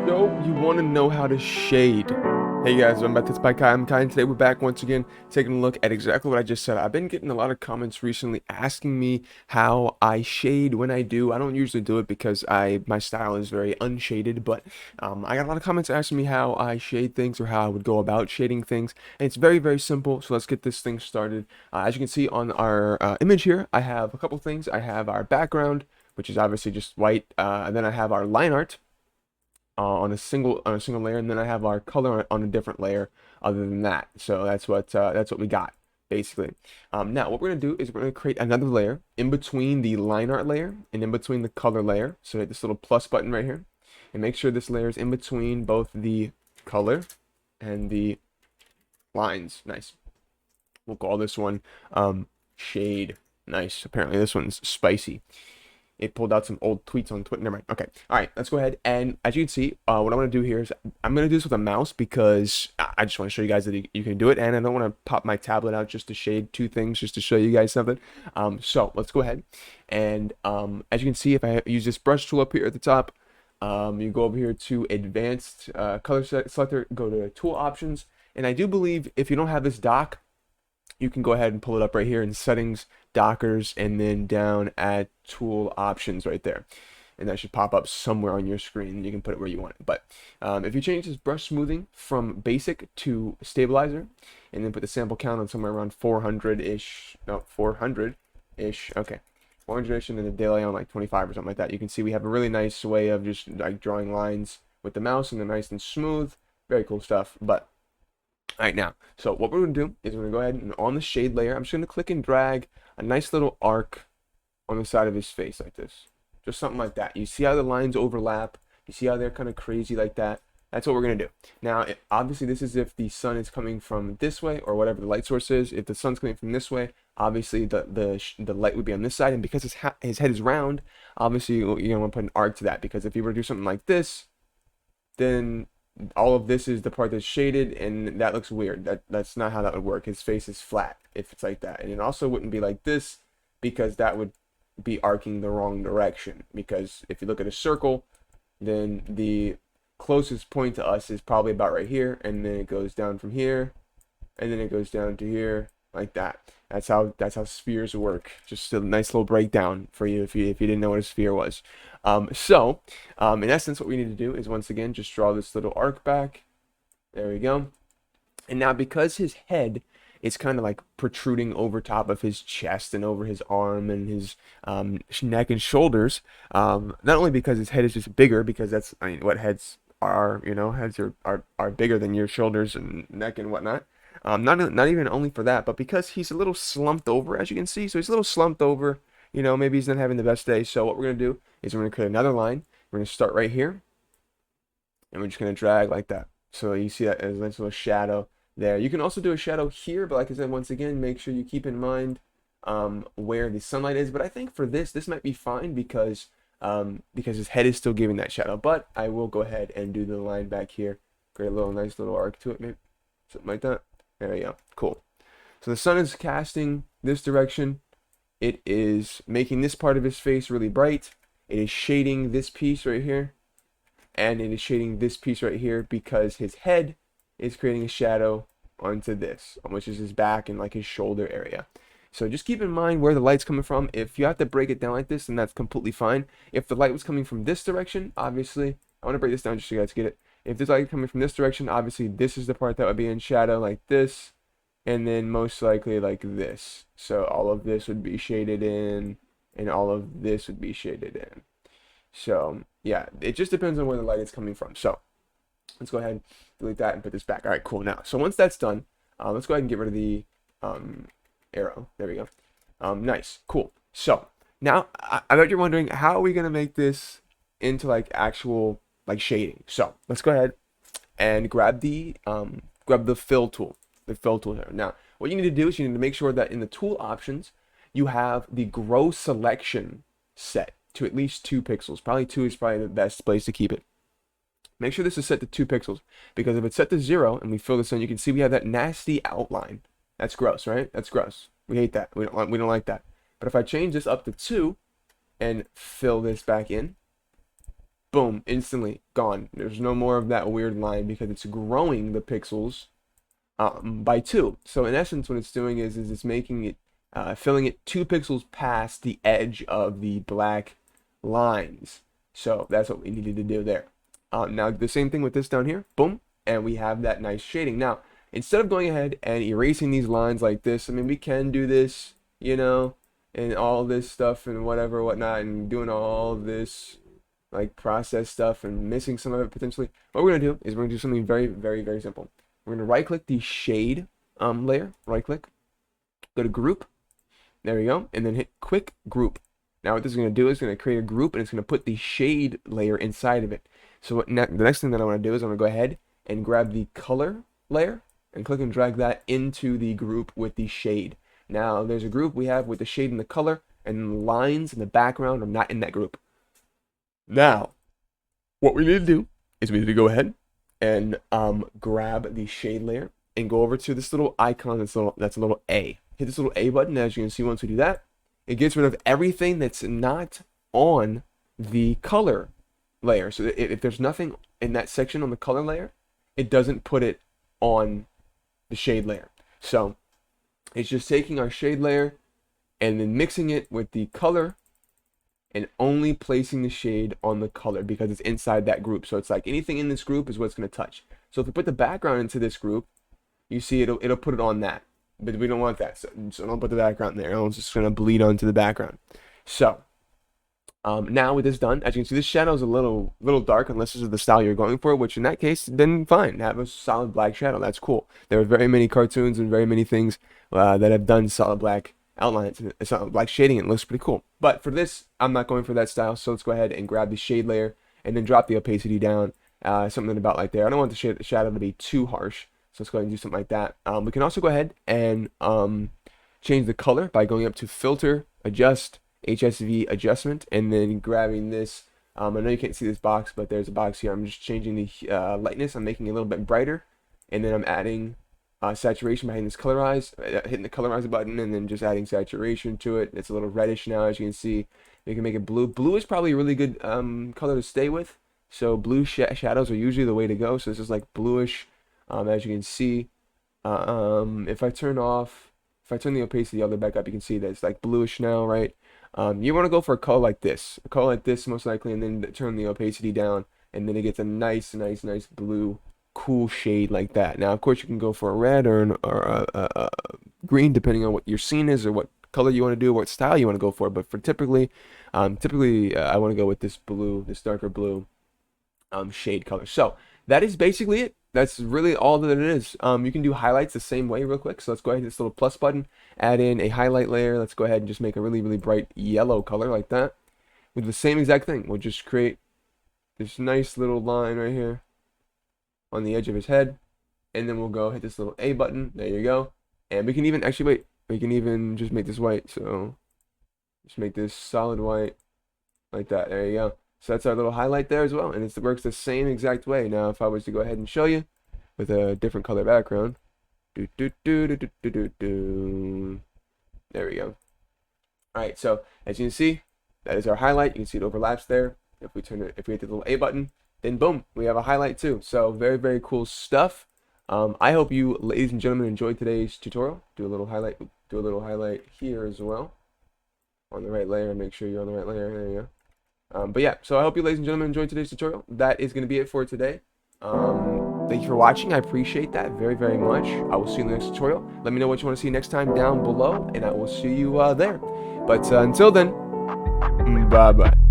So you want to know how to shade. Hey guys, I'm back to TutsByKai. I'm Kai, and today we're back once again taking a look at exactly what I just said. I've been getting a lot of comments recently asking me how I shade when I do. I don't usually do it because my style is very unshaded, but I got a lot of comments asking me how I shade things or how I would go about shading things. And it's very, very simple. So let's get this thing started. As you can see on our image here, I have a couple things. I have our background, which is obviously just white, and then I have our line art on a single layer, and then I have our color on a different layer other than that. So that's what we got basically. Now what we're gonna do is we're gonna create another layer in between the line art layer and in between the color layer. So hit this little plus button right here and make sure this layer is in between both the color and the lines. Nice. We'll call this one shade. Nice. Apparently this one's spicy. It pulled out some old tweets on Twitter. Never mind. Okay. All right. Let's go ahead. And as you can see, what I'm going to do here is I'm going to do this with a mouse because I just want to show you guys that you can do it. And I don't want to pop my tablet out just to shade two things, just to show you guys something. So let's go ahead. And as you can see, if I use this brush tool up here at the top, you go over here to advanced color selector, go to tool options. And I do believe if you don't have this dock, you can go ahead and pull it up right here in settings, Dockers, and then down at tool options right there. And that should pop up somewhere on your screen. You can put it where you want it. But if you change this brush smoothing from basic to stabilizer, and then put the sample count on somewhere around 400-ish, no, 400-ish, okay, 400-ish, and then the delay on like 25 or something like that, you can see we have a really nice way of just like drawing lines with the mouse, and they're nice and smooth. Very cool stuff. But all right, now, so what we're going to do is we're going to go ahead and on the shade layer, I'm just going to click and drag a nice little arc on the side of his face like this. Just something like that. You see how the lines overlap? You see how they're kind of crazy like that? That's what we're going to do. Now, obviously, this is if the sun is coming from this way or whatever the light source is. If the sun's coming from this way, obviously, the light would be on this side. And because his head is round, obviously, you're going to want to put an arc to that. Because if you were to do something like this, then all of this is the part that's shaded, and that looks weird. That's not how that would work. His face is flat if it's like that, and it also wouldn't be like this because that would be arcing the wrong direction. Because if you look at a circle, then the closest point to us is probably about right here, and then it goes down from here, and then it goes down to here like that. That's how spheres work. Just a nice little breakdown for you if you didn't know what a sphere was. In essence, what we need to do is once again just draw this little arc back. There we go. And now because his head is kind of like protruding over top of his chest and over his arm and his neck and shoulders, not only because his head is just bigger, because that's, I mean, what heads are, you know, heads are bigger than your shoulders and neck and whatnot. Not even only for that, but because he's a little slumped over, as you can see. So he's a little slumped over. You know, maybe he's not having the best day. So what we're going to do is we're going to create another line. We're going to start right here. And we're just going to drag like that. So you see that as a nice little shadow there. You can also do a shadow here. But like I said, once again, make sure you keep in mind where the sunlight is. But I think for this might be fine because his head is still giving that shadow. But I will go ahead and do the line back here. Create a nice little arc to it, maybe. Something like that. There we go. Cool. So the sun is casting this direction. It is making this part of his face really bright. It is shading this piece right here. And it is shading this piece right here because his head is creating a shadow onto this, which is his back and like his shoulder area. So just keep in mind where the light's coming from. If you have to break it down like this, then that's completely fine. If the light was coming from this direction, obviously, I want to break this down just so you guys get it. If there's light coming from this direction, obviously this is the part that would be in shadow like this, and then most likely like this. So all of this would be shaded in, and all of this would be shaded in. So yeah, it just depends on where the light is coming from. So let's go ahead, delete that, and put this back. All right, cool. Now, so once that's done, let's go ahead and get rid of the arrow. There we go. Nice, cool. So now I bet you're wondering, how are we gonna make this into like actual like shading? So let's go ahead and grab the fill tool, here. Now what you need to do is you need to make sure that in the tool options you have the grow selection set to at least 2 pixels. Probably 2 is probably the best place to keep it. Make sure this is set to 2 pixels, because if it's set to 0 and we fill this in, you can see we have that nasty outline. That's gross, right? That's gross. We hate that. We don't like that. But if I change this up to 2 and fill this back in, boom, instantly gone. There's no more of that weird line because it's growing the pixels by 2. So in essence, what it's doing is it's making it, filling it 2 pixels past the edge of the black lines. So that's what we needed to do there. Now the same thing with this down here, boom, and we have that nice shading. Now, instead of going ahead and erasing these lines like this, I mean, we can do this, you know, and all this stuff and whatever, whatnot, and doing all this like process stuff and missing some of it potentially. What we're gonna do is we're gonna do something very, very, very simple. We're gonna right click the shade layer, right click, go to group, there we go, and then hit quick group. Now what this is gonna do is gonna create a group and it's gonna put the shade layer inside of it. So the next thing that I want to do is I'm gonna go ahead and grab the color layer and click and drag that into the group with the shade. Now there's a group we have with the shade and the color, and the lines in the background are not in that group. Now, what we need to do is we need to go ahead and grab the shade layer and go over to this little icon that's a little A. Hit this little A button. As you can see, once we do that, it gets rid of everything that's not on the color layer. So if there's nothing in that section on the color layer, it doesn't put it on the shade layer. So it's just taking our shade layer and then mixing it with the color and only placing the shade on the color because it's inside that group. So it's like anything in this group is what's going to touch. So if we put the background into this group, you see it'll put it on that, but we don't want that. So don't put the background there. It's just going to bleed onto the background. So now with this done, as you can see, this shadow is a little dark unless this is the style you're going for, which in that case, then fine, have a solid black shadow. That's cool. There are very many cartoons and very many things that have done solid black outlines and it's not black shading. It looks pretty cool. But for this, I'm not going for that style. So let's go ahead and grab the shade layer and then drop the opacity down, something about like there. I don't want the shadow to be too harsh. So let's go ahead and do something like that. We can also go ahead and change the color by going up to filter, adjust, HSV adjustment, and then grabbing this. I know you can't see this box, but there's a box here. I'm just changing the lightness. I'm making it a little bit brighter, and then I'm adding saturation by hitting this hitting the colorize button, and then just adding saturation to it. It's a little reddish now, as you can see. You can make it blue. Blue is probably a really good color to stay with. So blue shadows are usually the way to go. So this is like bluish, as you can see. If I turn the opacity all the way back up, you can see that it's like bluish now, right? You want to go for a color like this, most likely, and then turn the opacity down, and then it gets a nice blue, cool shade like that. Now, of course, you can go for a red or a green, depending on what your scene is or what color you want to do, what style you want to go for. But for typically, I want to go with this blue, this darker blue shade color. So that is basically it. That's really all that it is. You can do highlights the same way real quick. So let's go ahead and hit this little plus button, add in a highlight layer. Let's go ahead and just make a really bright yellow color like that. With the same exact thing, we'll just create this nice little line right here on the edge of his head. And then we'll go hit this little A button. There you go. And we can even, actually wait, we can even just make this white. So just make this solid white like that. There you go. So that's our little highlight there as well, and it works the same exact way. Now, if I was to go ahead and show you with a different color background, there we go. All right, so as you can see, that is our highlight. You can see it overlaps there. If we hit the little A button, then boom, we have a highlight too. So very cool stuff. I hope you, ladies and gentlemen, enjoyed today's tutorial. Do a little highlight here as well on the right layer. Make sure you're on the right layer. There you go. But yeah, so I hope you, ladies and gentlemen, enjoyed today's tutorial. That is going to be it for today. Thank you for watching. I appreciate that very much. I will see you in the next tutorial. Let me know what you want to see next time down below, and I will see you there. But until then, bye-bye.